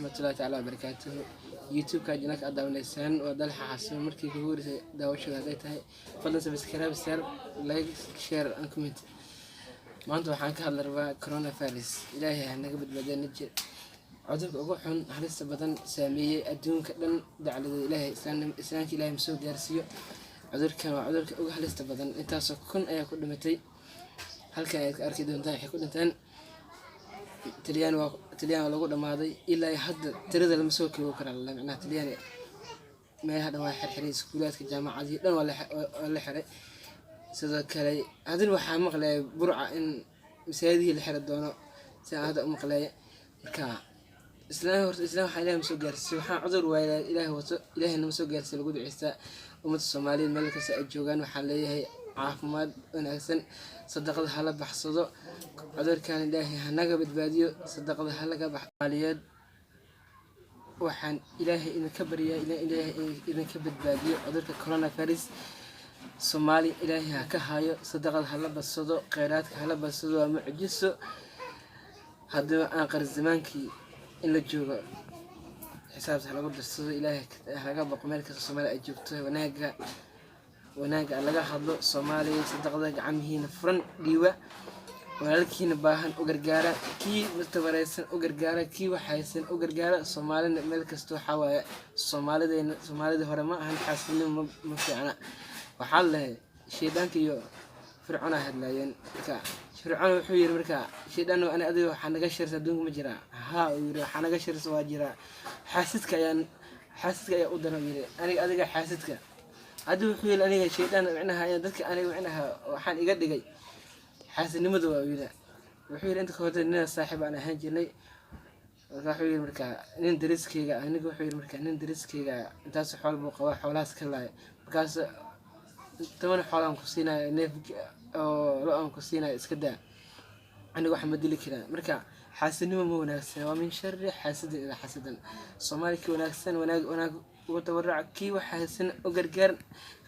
warahmatullahi ta'ala wabarakatuh. YouTube-ka jinaka aad daawaneysaan waa dalxa xasan markii ugu horeysay daawashada haday tahay fadlan subscribe share like share and comment. maanta waxaan ka hadli rabaa coronavirus. ilaahay ha naga badbaadiyo nijir cudurka ugu xun halista badan saameeyay adduunka dhan daclada ilaahay islaamka ilaahay masoo gaarsiiyo. cudurkan waa cudurka ugu halista badan intaas kun ayaa ku dhimatay halkan ay arki doontaan waxay ku dhinteen Taliyaan lagu dhamaaday ilaa hadda tirada lama soo koobi karo macnaha Taliyaan meelaha dhan waa xirxiray iskuulaadka jaamacadaha dhan waa la xiray sidoo kale hadin waxaa maqlay burca in masaajidii la xiray doono si aan hada u maqlay marka islaam waxa ilaahay masoo gaarsiiyo waxaan cudur waayay ilaahay wato ilaahayna masoo gaarsiiyo lagu duceystaa ummadda Soomaaliyeed meel kasta ay joogaan waxaa leeyahay caafimaad wanaagsan sadaqada hala baxsado cudurkan ilaahay ha naga badbaadiyo sadaqada hala ka baxaliyeed waxaan ilaahay idinka baryaa ilaahay idinka badbaadiyo cudurka coronavirus Soomaali ilaahay ha ka hayo sadaqada hala baxsado kheyraadka hala baxsado waa mucjiso haddii aan qarzamaankii in la joogo xisaabta lagu darsado ilaahay haga baqo meel kasta Soomaali ay joogto wanaaga laga hadlo Soomaaliya sadaqada gacmihiina furan dhiiwa walaalkiina baahan u gargaara kii mutabaraysan u gargaara kii waxaysan u gargaara Soomaalina meel kasta waxa waaye Soomaalida hore ma ahan xaasilnimo ma fiicna waxa la sheedanka iyo fircoon hadlayeen marka fircoon wuxuu yiri marka sheedan ana adiga waxa naga shirsa adduunka ma jira uu yiri waxa naga shirsa waa jira xaasidka ayaa u daran yiri adiga xaasidka hadii wuxuu yiri aniga sheedan macnaha dadka aniga macnaha waxaan iga dhigay xaasidnimada waa wiila wuxuu yiri inta kooda nin saaxiib aan ahaan jirnay wuxuu yiri marka nin dariskeyga aniga wuxuu yiri marka nin dariskeyga intaas xool buu qabaa xoolaas ka laay markaas toban xoolaan ku siinay neef oo lo aan ku siinay iska daa aniga wax ma dili karaa marka xaasidnimo ma wanaagsan waa min sharri xaasidin ila xasidan Soomaaliga wanaagsan wanaag ugu tabarruc kii waxaysan u gargaar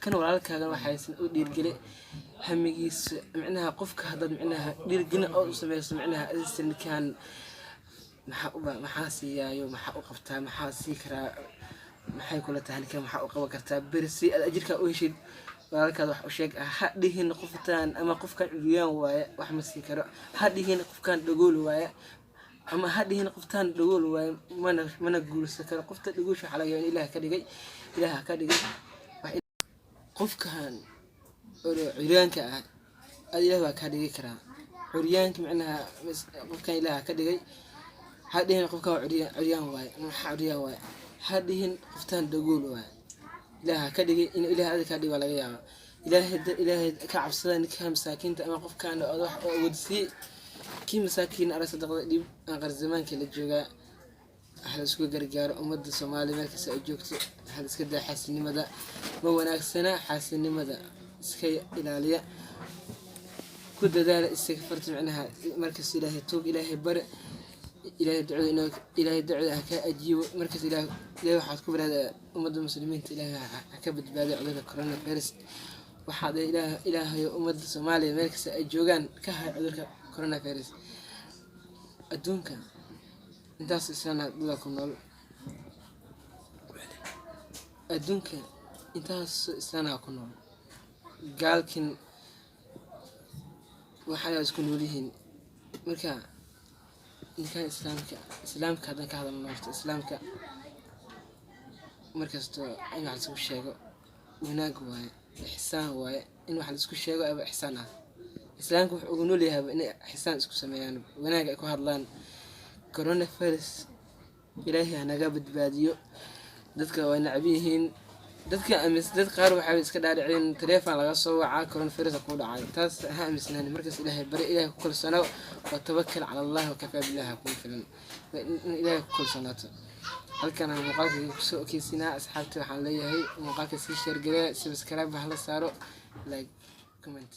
kan walaalkaaga waxaysan u dhiirgelin hamigiisa macnaha qofka hadda macnaha dhiirgelin oo u sameeyo macnaha aysan kan maxaa siiyaayo maxaa u qabtaa maxaa sii karaa maxay kula tahay halkan maxaa u qaban kartaa birsi ajirka u heshid walaalkaad wax u sheeg ha dhihin qoftaan ama qofkan cudiyaan waaye wax ma sii karo ha dhihin qofkan dhagool waaye ama hadhiin qoftaan dhagool way mana guulsan karo qofta dhagoosha waxa laga yaabaa ilaahay ka dhigay qofkan oo curiyaanka ah ilaahay waa ka dhigi karaa curiyaanka macnaha qofkan ilaahay ka dhigay hadhiin qofkan curiyaan way curiyaan way hadhiin qoftaan dhagool way ilaahay ka dhigay in ilaahay ka dhigay laga yaabaa ilaahay ka cabsada ninka masaakiinta ama qofkan oo wax wadsi kii masaakiin ara sadaqada dib aan qarzamaankii la jooga hal isku gargaaro ummadda Soomaaliyeed meel kasta ay joogto hal iska daa xaasidnimada ma wanaagsana xaasidnimada iska ilaaliya ku dadaala iska farti macnaha markaas ilaahay tuug ilaahay bar ilaahay ducada ka ajiibo markaas ilaahay waxaad ku baraadaa ummadda muslimiinta ilaahay ka badbaadiyo cudurka coronavirus waxaad ilaahay ummadda Soomaaliyeed meel kasta ay joogaan ka hay cudurka coronavirus adduunka intaas isna dad ku nool adduunka intaas isna ku nool gaalkin waxa isku noolyihiin marka ninkan islaamka hadan ka hadalno islaamka markasto in wax isku sheego wanaag waaye ihsaan waaye in wax isku sheego aba ihsaan ah islaamku wuxuu ugu nool yahay in ihsaan isku sameeyaan wanaag ay ku hadlaan coronavirus ilaahay naga badbaadiyo dadka way nacbihiin dadka dad qaar waxay iska dhaadhiceen telefoon laga soo wacaa coronavirus ku dhacay taas ha amisnaan markaas ilaahay bari ilaahay ku kalsano oo tawakkal ala Allah wa kafa billahi ku filan ilaahay ku kalsanato halkan aan muuqaalka ku soo okeysina asxaabta waxaan leeyahay muuqaalka si share gareey subscribe hala saaro like comment